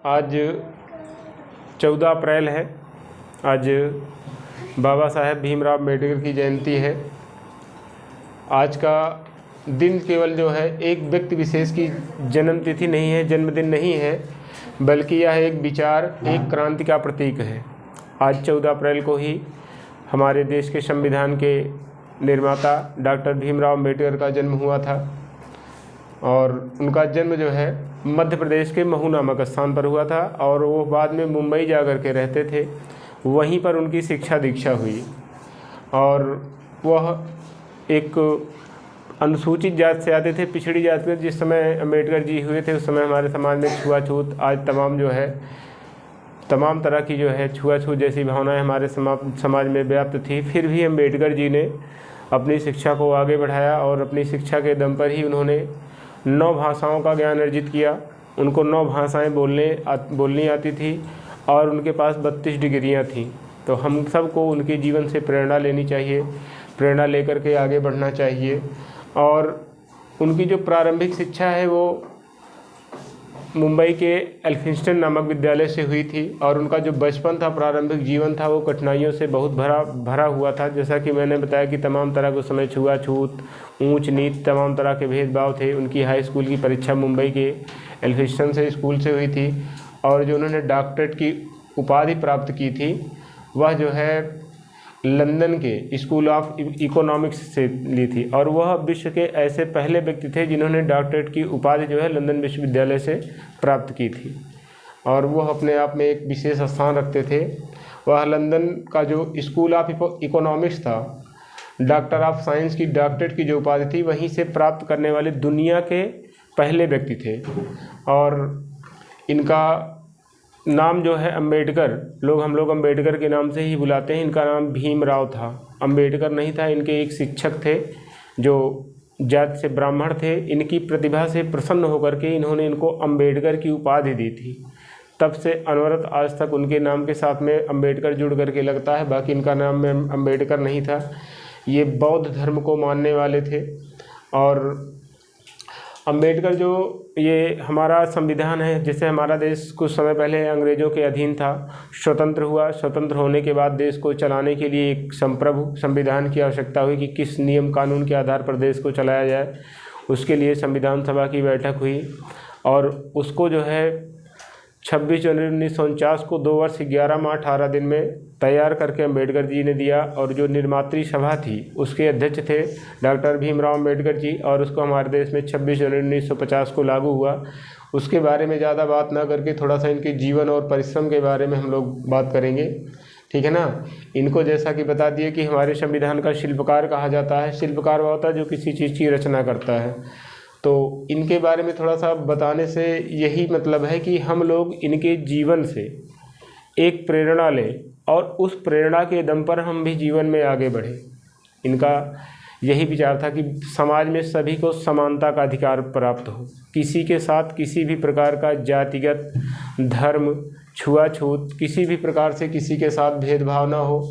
आज 14 अप्रैल है। आज बाबा साहेब भीमराव अम्बेडकर की जयंती है। आज का दिन केवल जो है एक व्यक्ति विशेष की जन्मतिथि नहीं है, जन्मदिन नहीं है, बल्कि यह एक विचार, एक क्रांति का प्रतीक है। आज 14 अप्रैल को ही हमारे देश के संविधान के निर्माता डॉक्टर भीमराव अम्बेडकर का जन्म हुआ था और उनका जन्म जो है मध्य प्रदेश के महू नामक स्थान पर हुआ था और वो बाद में मुंबई जा कर के रहते थे। वहीं पर उनकी शिक्षा दीक्षा हुई और वह एक अनुसूचित जात से आते थे, पिछड़ी जात में। जिस समय अम्बेडकर जी हुए थे उस समय हमारे समाज में छुआछूत, आज तमाम तरह की जो है छुआछूत जैसी भावनाएं हमारे समाज में व्याप्त थी। फिर भी अम्बेडकर जी ने अपनी शिक्षा को आगे बढ़ाया और अपनी शिक्षा के दम पर ही उन्होंने 9 भाषाओं का ज्ञान अर्जित किया। उनको 9 भाषाएं बोलनी आती थी और उनके पास 32 डिग्रियां थीं। तो हम सबको उनके जीवन से प्रेरणा लेनी चाहिए, प्रेरणा लेकर के आगे बढ़ना चाहिए। और उनकी जो प्रारंभिक शिक्षा है वो मुंबई के एल्फिंस्टन नामक विद्यालय से हुई थी और उनका जो बचपन था, प्रारंभिक जीवन था, वो कठिनाइयों से बहुत भरा हुआ था। जैसा कि मैंने बताया कि तमाम तरह के समय छुआछूत, ऊंच नीच, तमाम तरह के भेदभाव थे। उनकी हाई स्कूल की परीक्षा मुंबई के एल्फिंस्टन से स्कूल से हुई थी और जो उन्होंने डॉक्टरेट की उपाधि प्राप्त की थी वह जो है लंदन के स्कूल ऑफ इकोनॉमिक्स से ली थी और वह विश्व के ऐसे पहले व्यक्ति थे जिन्होंने डॉक्टरेट की उपाधि जो है लंदन विश्वविद्यालय से प्राप्त की थी और वह अपने आप में एक विशेष स्थान रखते थे। वह लंदन का जो स्कूल ऑफ इकोनॉमिक्स था, डॉक्टर ऑफ साइंस की डॉक्टरेट की जो उपाधि थी वहीं से प्राप्त करने वाले दुनिया के पहले व्यक्ति थे। और इनका नाम जो है अम्बेडकर, हम लोग अम्बेडकर के नाम से ही बुलाते हैं। इनका नाम भीमराव था, अम्बेडकर नहीं था। इनके एक शिक्षक थे जो जात से ब्राह्मण थे। इनकी प्रतिभा से प्रसन्न होकर के इन्होंने इनको अम्बेडकर की उपाधि दी थी। तब से अनवरत आज तक उनके नाम के साथ में अम्बेडकर जुड़ करके लगता है। बाकी इनका नाम में अम्बेडकर नहीं था। ये बौद्ध धर्म को मानने वाले थे और अम्बेडकर जो ये हमारा संविधान है, जैसे हमारा देश कुछ समय पहले अंग्रेज़ों के अधीन था, स्वतंत्र हुआ। स्वतंत्र होने के बाद देश को चलाने के लिए एक संप्रभु संविधान की आवश्यकता हुई कि किस नियम कानून के आधार पर देश को चलाया जाए। उसके लिए संविधान सभा की बैठक हुई और उसको जो है 26 जनवरी 1949 को 2 वर्ष 11 माह 18 दिन में तैयार करके अम्बेडकर जी ने दिया। और जो निर्मात्री सभा थी उसके अध्यक्ष थे डॉक्टर भीमराव अम्बेडकर जी और उसको हमारे देश में 26 जनवरी 1950 को लागू हुआ। उसके बारे में ज़्यादा बात ना करके थोड़ा सा इनके जीवन और परिश्रम के बारे में हम लोग बात करेंगे, ठीक है ना। इनको जैसा कि बता दिए कि हमारे संविधान का शिल्पकार कहा जाता है। शिल्पकार वो होता है जो किसी चीज़ की रचना करता है। तो इनके बारे में थोड़ा सा बताने से यही मतलब है कि हम लोग इनके जीवन से एक प्रेरणा लें और उस प्रेरणा के दम पर हम भी जीवन में आगे बढ़ें। इनका यही विचार था कि समाज में सभी को समानता का अधिकार प्राप्त हो, किसी के साथ किसी भी प्रकार का जातिगत, धर्म, छुआछूत, किसी भी प्रकार से किसी के साथ भेदभाव ना हो।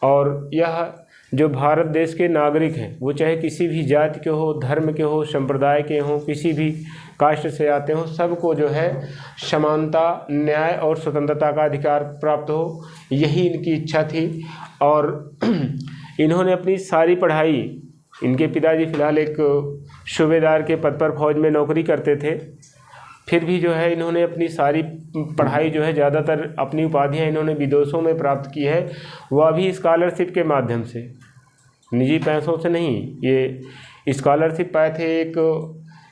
और यह जो भारत देश के नागरिक हैं वो चाहे किसी भी जाति के हो, धर्म के हो, संप्रदाय के हों, किसी भी कास्ट से आते हों, सबको जो है समानता, न्याय और स्वतंत्रता का अधिकार प्राप्त हो, यही इनकी इच्छा थी। और इन्होंने अपनी सारी पढ़ाई, इनके पिताजी फ़िलहाल एक सूबेदार के पद पर फौज में नौकरी करते थे, फिर भी जो है इन्होंने अपनी सारी पढ़ाई जो है ज़्यादातर अपनी उपाधियाँ इन्होंने विदेशों में प्राप्त की है, वह भी स्कॉलरशिप के माध्यम से, निजी पैसों से नहीं। ये स्कॉलरशिप पाए थे। एक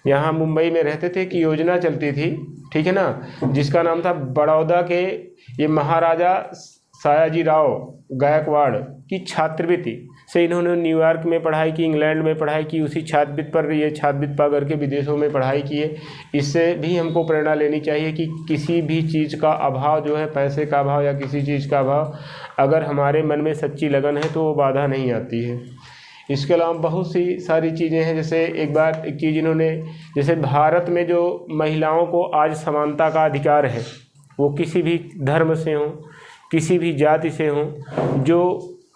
यहाँ मुंबई में रहते थे कि योजना चलती थी, ठीक है ना, जिसका नाम था बड़ौदा के ये महाराजा सयाजीराव गायकवाड़ की छात्रवृत्ति से इन्होंने न्यूयॉर्क में पढ़ाई की, इंग्लैंड में पढ़ाई की। उसी छात्रवृत्ति पर ये छात्रवृत्ति पा करके विदेशों में पढ़ाई की है। इससे भी हमको प्रेरणा लेनी चाहिए कि किसी भी चीज़ का अभाव जो है, पैसे का अभाव या किसी चीज़ का अभाव, अगर हमारे मन में सच्ची लगन है तो वो बाधा नहीं आती है। इसके अलावा बहुत सी सारी चीज़ें हैं। जैसे एक चीज़ इन्होंने, जैसे भारत में जो महिलाओं को आज समानता का अधिकार है, वो किसी भी धर्म से हों, किसी भी जाति से हों, जो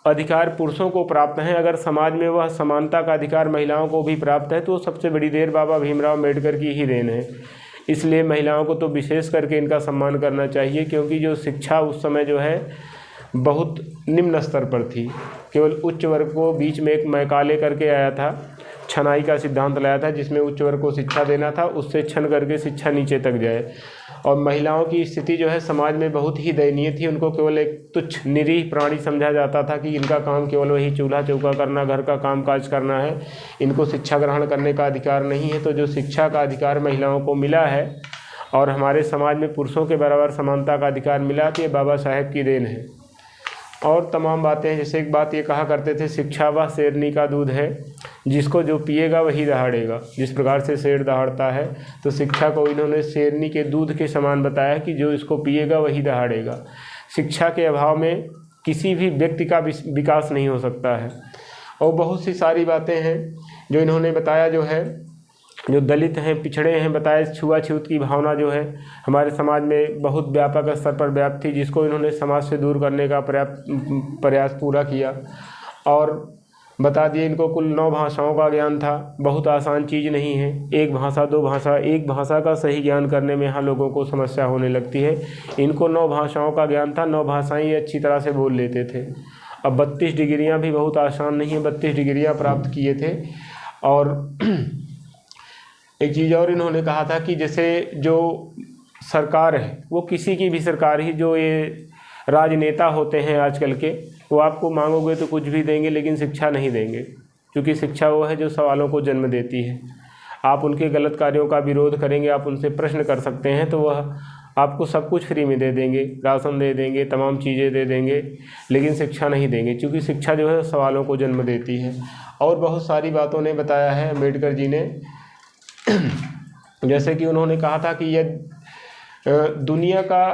अधिकार पुरुषों को प्राप्त हैं, अगर समाज में वह समानता का अधिकार महिलाओं को भी प्राप्त है तो सबसे बड़ी देर बाबा भीमराव अम्बेडकर की ही देन है। इसलिए महिलाओं को तो विशेष करके इनका सम्मान करना चाहिए, क्योंकि जो शिक्षा उस समय जो है बहुत निम्न स्तर पर थी। केवल उच्च वर्ग को बीच में एक मैकाले करके आया था, छनाई का सिद्धांत लाया था, जिसमें उच्च वर्ग को शिक्षा देना था, उससे छन करके शिक्षा नीचे तक जाए। और महिलाओं की स्थिति जो है समाज में बहुत ही दयनीय थी। उनको केवल एक तुच्छ निरीह प्राणी समझा जाता था कि इनका काम केवल वही चूल्हा चौका करना, घर का काम काज करना है, इनको शिक्षा ग्रहण करने का अधिकार नहीं है। तो जो शिक्षा का अधिकार महिलाओं को मिला है और हमारे समाज में पुरुषों के बराबर समानता का अधिकार मिला, तो ये बाबा साहेब की देन है। और तमाम बातें हैं। जैसे एक बात ये कहा करते थे, शिक्षा वह शेरनी का दूध है, जिसको जो पिएगा वही दहाड़ेगा। जिस प्रकार से शेर दहाड़ता है, तो शिक्षा को इन्होंने शेरनी के दूध के समान बताया कि जो इसको पिएगा वही दहाड़ेगा। शिक्षा के अभाव में किसी भी व्यक्ति का विकास नहीं हो सकता है। और बहुत सी सारी बातें हैं जो इन्होंने बताया, जो है जो दलित हैं, पिछड़े हैं, बताए। छुआछूत की भावना जो है हमारे समाज में बहुत व्यापक स्तर पर व्याप्त थी, जिसको इन्होंने समाज से दूर करने का प्रयास पूरा किया। और बता दिए इनको कुल 9 भाषाओं का ज्ञान था। बहुत आसान चीज़ नहीं है, एक भाषा 2 भाषा, एक भाषा का सही ज्ञान करने में यहाँ लोगों को समस्या होने लगती है। इनको 9 भाषाओं का ज्ञान था, 9 भाषाएँ ये अच्छी तरह से बोल लेते थे। अब 32 डिग्रियाँ भी बहुत आसान नहीं है, 32 डिग्रियाँ प्राप्त किए थे। और एक चीज़ और इन्होंने कहा था कि जैसे जो सरकार है, वो किसी की भी सरकार ही, जो ये राजनेता होते हैं आजकल के, वो आपको मांगोगे तो कुछ भी देंगे, लेकिन शिक्षा नहीं देंगे। क्योंकि शिक्षा वो है जो सवालों को जन्म देती है। आप उनके गलत कार्यों का विरोध करेंगे, आप उनसे प्रश्न कर सकते हैं, तो वह आपको सब कुछ फ्री में दे देंगे, राशन दे देंगे, तमाम चीज़ें दे देंगे, लेकिन शिक्षा नहीं देंगे। क्योंकि शिक्षा जो है सवालों को जन्म देती है। और बहुत सारी बातों ने बताया है अम्बेडकर जी ने। जैसे कि उन्होंने कहा था कि यह दुनिया का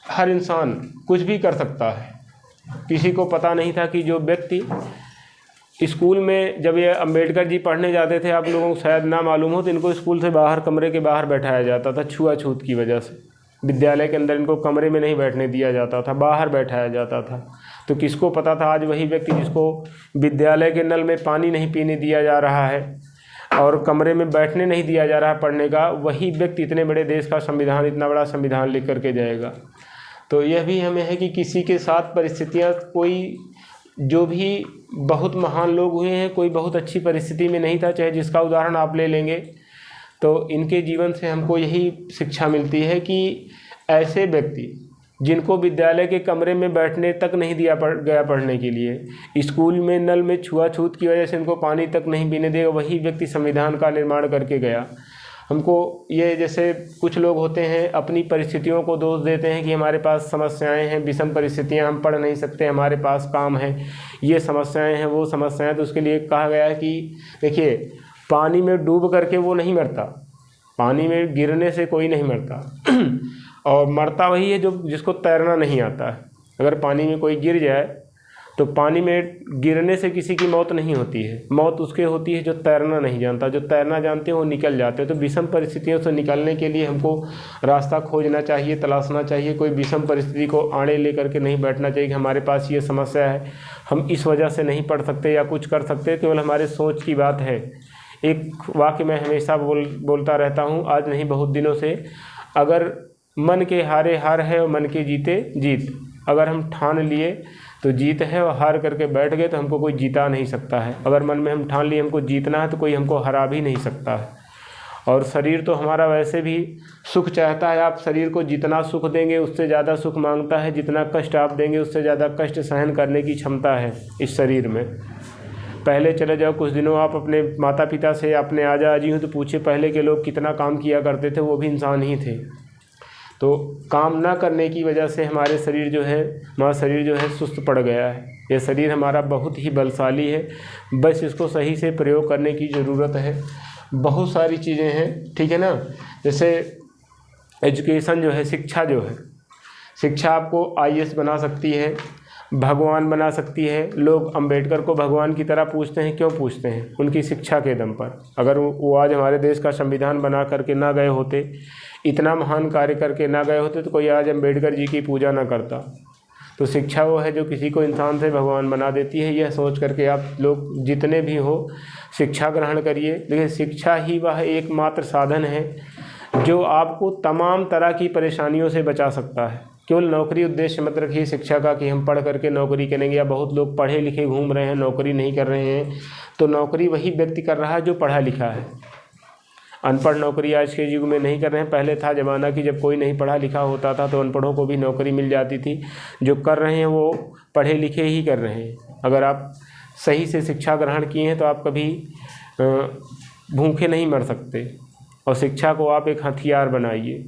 हर इंसान कुछ भी कर सकता है। किसी को पता नहीं था कि जो व्यक्ति स्कूल में, जब ये अम्बेडकर जी पढ़ने जाते थे, आप लोगों को शायद ना मालूम हो, तो इनको स्कूल से बाहर, कमरे के बाहर बैठाया जाता था छुआछूत की वजह से। विद्यालय के अंदर इनको कमरे में नहीं बैठने दिया जाता था, बाहर बैठाया जाता था। तो किसको पता था, आज वही व्यक्ति जिसको विद्यालय के नल में पानी नहीं पीने दिया जा रहा है और कमरे में बैठने नहीं दिया जा रहा है पढ़ने का, वही व्यक्ति इतने बड़े देश का संविधान, इतना बड़ा संविधान लिख करके जाएगा। तो यह भी हमें है कि किसी के साथ परिस्थितियाँ, कोई जो भी बहुत महान लोग हुए हैं, कोई बहुत अच्छी परिस्थिति में नहीं था, चाहे जिसका उदाहरण आप ले लेंगे, तो इनके जीवन से हमको यही शिक्षा मिलती है कि ऐसे व्यक्ति जिनको विद्यालय के कमरे में बैठने तक नहीं दिया गया पढ़ने के लिए, स्कूल में नल में छुआछूत की वजह से इनको पानी तक नहीं पीने देगा, वही व्यक्ति संविधान का निर्माण करके गया। हमको ये, जैसे कुछ लोग होते हैं अपनी परिस्थितियों को दोष देते हैं कि हमारे पास समस्याएं हैं, विषम परिस्थितियां, हम पढ़ नहीं सकते, हमारे पास काम है, ये समस्याएं हैं, वो समस्याएं। तो उसके लिए कहा गया है कि देखिए, पानी में डूब करके वो नहीं मरता, पानी में गिरने से कोई नहीं मरता और मरता वही है जो जिसको तैरना नहीं आता है। अगर पानी में कोई गिर जाए तो पानी में गिरने से किसी की मौत नहीं होती है, मौत उसके होती है जो तैरना नहीं जानता। जो तैरना जानते हैं वो निकल जाते हैं। तो विषम परिस्थितियों से निकलने के लिए हमको रास्ता खोजना चाहिए, तलाशना चाहिए। कोई विषम परिस्थिति को आड़े लेकर के नहीं बैठना चाहिए कि हमारे पास ये समस्या है, हम इस वजह से नहीं पढ़ सकते या कुछ कर सकते, केवल हमारे सोच की बात है। एक वाक्य मैं हमेशा बोलता रहता हूँ, आज नहीं बहुत दिनों से, अगर मन के हारे हार है और मन के जीते जीत। अगर हम ठान लिए तो जीत है, और हार करके बैठ गए तो हमको कोई जीता नहीं सकता है। अगर मन में हम ठान लिए हमको जीतना है तो कोई हमको हरा भी नहीं सकता है। और शरीर तो हमारा वैसे भी सुख चाहता है। आप शरीर को जितना सुख देंगे उससे ज़्यादा सुख मांगता है, जितना कष्ट आप देंगे उससे ज़्यादा कष्ट सहन करने की क्षमता है इस शरीर में। पहले चले जाओ कुछ दिनों आप अपने माता पिता से, अपने आजा आजी हूँ तो पूछे पहले के लोग कितना काम किया करते थे, वो भी इंसान ही थे। तो काम ना करने की वजह से हमारा शरीर जो है सुस्त पड़ गया है। ये शरीर हमारा बहुत ही बलशाली है, बस इसको सही से प्रयोग करने की ज़रूरत है। बहुत सारी चीज़ें हैं, ठीक है ना। जैसे एजुकेशन जो है, शिक्षा जो है, शिक्षा आपको IAS बना सकती है, भगवान बना सकती है। लोग अम्बेडकर को भगवान की तरह पूछते हैं, क्यों पूछते हैं? उनकी शिक्षा के दम पर। अगर वो आज हमारे देश का संविधान बना करके ना गए होते, इतना महान कार्य करके ना गए होते, तो कोई आज अम्बेडकर जी की पूजा ना करता। तो शिक्षा वो है जो किसी को इंसान से भगवान बना देती है। यह सोच करके आप लोग जितने भी हो शिक्षा ग्रहण करिए। देखिए, शिक्षा ही वह एकमात्र साधन है जो आपको तमाम तरह की परेशानियों से बचा सकता है। केवल नौकरी उद्देश्य मत रखिए शिक्षा का कि हम पढ़ करके नौकरी करेंगे, या बहुत लोग पढ़े लिखे घूम रहे हैं नौकरी नहीं कर रहे हैं। तो नौकरी वही व्यक्ति कर रहा है जो पढ़ा लिखा है। अनपढ़ नौकरी आज के युग में नहीं कर रहे हैं। पहले था ज़माना कि जब कोई नहीं पढ़ा लिखा होता था तो अनपढ़ों को भी नौकरी मिल जाती थी। जो कर रहे हैं वो पढ़े लिखे ही कर रहे हैं। अगर आप सही से शिक्षा ग्रहण किए हैं तो आप कभी भूखे नहीं मर सकते। और शिक्षा को आप एक हथियार बनाइए,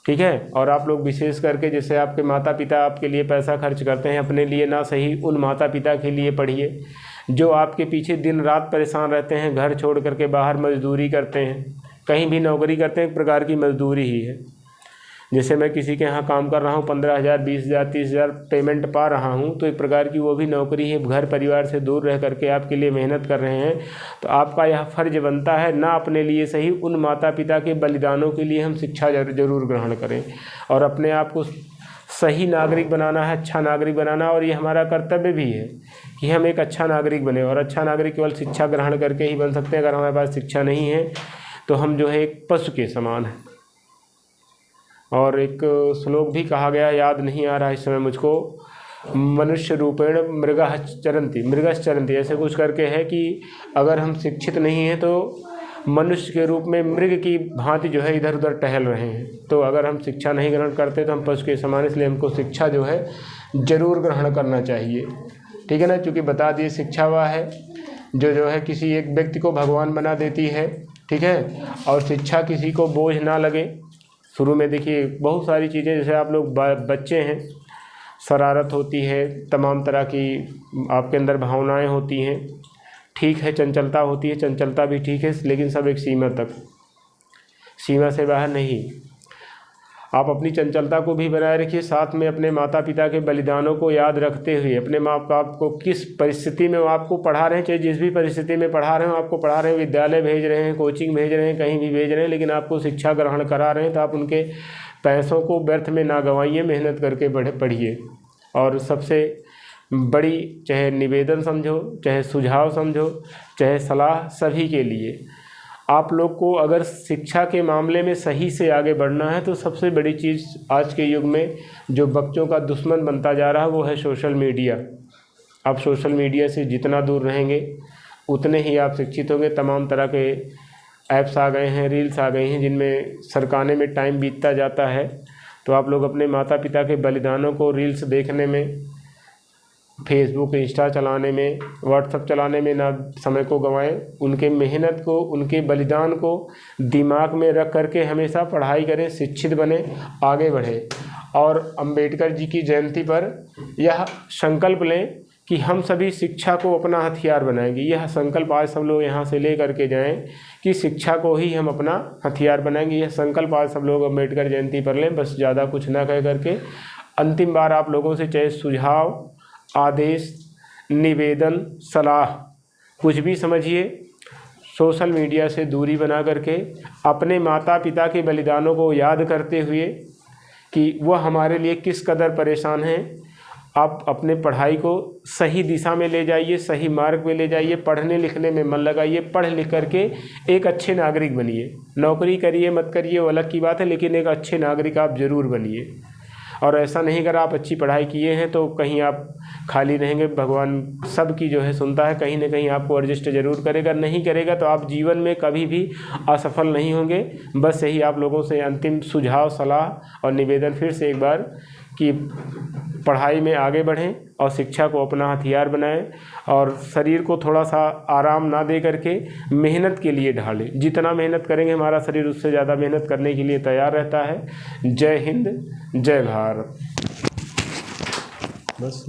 ठीक है। और आप लोग विशेष करके जैसे आपके माता पिता आपके लिए पैसा खर्च करते हैं, अपने लिए ना सही उन माता पिता के लिए पढ़िए जो आपके पीछे दिन रात परेशान रहते हैं, घर छोड़ करके बाहर मजदूरी करते हैं, कहीं भी नौकरी करते हैं, एक प्रकार की मजदूरी ही है। जैसे मैं किसी के यहाँ काम कर रहा हूँ, 15,000 20,000 30,000 पेमेंट पा रहा हूँ, तो एक प्रकार की वो भी नौकरी है। घर परिवार से दूर रह करके आपके लिए मेहनत कर रहे हैं, तो आपका यह फ़र्ज बनता है ना अपने लिए सही उन माता पिता के बलिदानों के लिए हम शिक्षा जरूर ग्रहण करें और अपने आप को सही नागरिक बनाना है, अच्छा नागरिक बनाना। और ये हमारा कर्तव्य भी है कि हम एक अच्छा नागरिक बने। और अच्छा नागरिक केवल शिक्षा ग्रहण करके ही बन सकते हैं। अगर हमारे पास शिक्षा नहीं है तो हम जो है एक पशु के समान हैं। और एक श्लोक भी कहा गया, याद नहीं आ रहा इस समय मुझको, मनुष्य रूपेण मृगश्चरन्ति ऐसे कुछ करके है कि अगर हम शिक्षित नहीं हैं तो मनुष्य के रूप में मृग की भांति जो है इधर उधर टहल रहे हैं। तो अगर हम शिक्षा नहीं ग्रहण करते तो हम पशु के समान। इसलिए हमको शिक्षा जो है ज़रूर ग्रहण करना चाहिए, ठीक है ना। क्योंकि बता दिए शिक्षा वह है जो है किसी एक व्यक्ति को भगवान बना देती है, ठीक है। और शिक्षा किसी को बोझ ना लगे। शुरू में देखिए बहुत सारी चीज़ें, जैसे आप लोग बच्चे हैं, शरारत होती है, तमाम तरह की आपके अंदर भावनाएं होती हैं, ठीक है, चंचलता होती है, चंचलता भी ठीक है, लेकिन सब एक सीमा तक, सीमा से बाहर नहीं। आप अपनी चंचलता को भी बनाए रखिए, साथ में अपने माता पिता के बलिदानों को याद रखते हुए अपने माँ बाप को किस परिस्थिति में वो आपको पढ़ा रहे हैं, चाहे जिस भी परिस्थिति में पढ़ा रहे हो, आपको पढ़ा रहे हैं, विद्यालय भेज रहे हैं, कोचिंग भेज रहे हैं, कहीं भी भेज रहे हैं, लेकिन आपको शिक्षा ग्रहण करा रहे हैं, तो आप उनके पैसों को व्यर्थ में ना गंवाइए, मेहनत करके पढ़िए। और सबसे बड़ी चाहे निवेदन समझो, चाहे सुझाव समझो, चाहे सलाह, सभी के लिए आप लोग को अगर शिक्षा के मामले में सही से आगे बढ़ना है तो सबसे बड़ी चीज़ आज के युग में जो बच्चों का दुश्मन बनता जा रहा है वो है सोशल मीडिया। आप सोशल मीडिया से जितना दूर रहेंगे उतने ही आप शिक्षित होंगे। तमाम तरह के ऐप्स आ गए हैं, रील्स आ गई हैं, जिनमें सरकाने में टाइम बीतता जाता है। तो आप लोग अपने माता पिता के बलिदानों को रील्स देखने में, फेसबुक इंस्टा चलाने में, व्हाट्सएप चलाने में ना समय को गंवाएं। उनके मेहनत को, उनके बलिदान को दिमाग में रख करके हमेशा पढ़ाई करें, शिक्षित बने, आगे बढ़े। और अंबेडकर जी की जयंती पर यह संकल्प लें कि हम सभी शिक्षा को अपना हथियार बनाएंगे। यह संकल्प आज सब लोग यहाँ से ले करके जाएं कि शिक्षा को ही हम अपना हथियार बनाएंगे। यह संकल्प आज सब लोग अंबेडकर जयंती पर लें। बस ज़्यादा कुछ ना कह करके अंतिम बार आप लोगों से चाहे सुझाव, आदेश, निवेदन, सलाह कुछ भी समझिए, सोशल मीडिया से दूरी बना करके अपने माता पिता के बलिदानों को याद करते हुए कि वह हमारे लिए किस कदर परेशान हैं, आप अपने पढ़ाई को सही दिशा में ले जाइए, सही मार्ग पे ले जाइए, पढ़ने लिखने में मन लगाइए, पढ़ लिख करके एक अच्छे नागरिक बनिए। नौकरी करिए मत करिए वो अलग की बात है, लेकिन एक अच्छे नागरिक आप ज़रूर बनिए। और ऐसा नहीं, अगर आप अच्छी पढ़ाई किए हैं तो कहीं आप खाली रहेंगे। भगवान सबकी जो है सुनता है, कहीं ना कहीं आपको एडजस्ट जरूर करेगा। नहीं करेगा तो आप जीवन में कभी भी असफल नहीं होंगे। बस यही आप लोगों से अंतिम सुझाव, सलाह और निवेदन फिर से एक बार कि पढ़ाई में आगे बढ़ें और शिक्षा को अपना हथियार बनाएं और शरीर को थोड़ा सा आराम ना दे करके मेहनत के लिए ढालें। जितना मेहनत करेंगे हमारा शरीर उससे ज़्यादा मेहनत करने के लिए तैयार रहता है। जय हिंद, जय भारत। बस।